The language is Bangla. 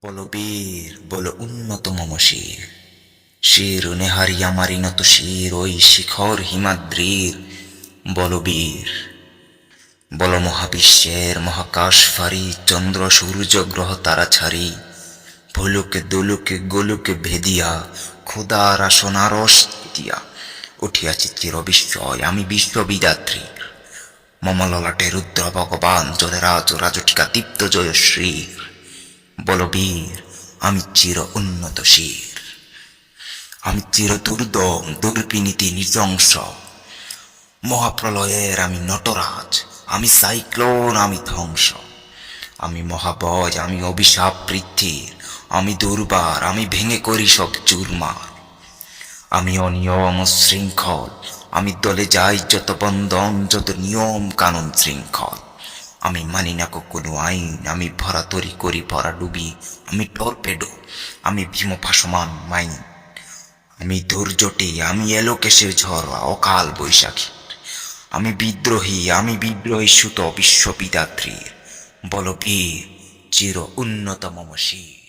বলো বীর, বলো উন্নত মম শির, শির নেহারি আমারি নত শির ওই শিখর হিমাদ্রির। বলো বীর, বলো মহাবিশ্বের মহাকাশ ফারি, চন্দ্র সূর্য গ্রহ তারা ছাড়ি, ভুলুকে দুলুকে গোলুকে ভেদিয়া, খোদার আসনারস দিয়া উঠিয়াছি চির বিস্ময় আমি বিশ্ববিদাত্রী। মম ললাটে রুদ্র ভগবান যদেরাজ রাজটিকা দীপ্ত জয়শ্রীর। বলো বীর, আমি চির উন্নত শির, আমি চির দুর্দম দুর্বিনীতি নৃশংস, মহাপ্রলয়ের আমি নটরাজ, আমি সাইক্লোন, আমি ধ্বংস, আমি মহাবজ, আমি অভিশাপ পৃথ্বীর, আমি দুর্বার, আমি ভেঙে করি সব চুরমার, আমি অনিয়ম ও শৃঙ্খল, আমি দলে যাই যত বন্ধন যত নিয়ম কানুন শৃঙ্খল, আমি মানি না কোনো আইন, আমি ভরা তরি করি ভরা ডুবি, আমি টর্পেডো, আমি ভীম ভাসমান মাইন, আমি ধৈর্যটি, আমি এলোকেশের ঝড় অকাল বৈশাখী, আমি বিদ্রোহী সুত বিশ্ববিদাত্রীর। বল বীর, চির উন্নত মম শির।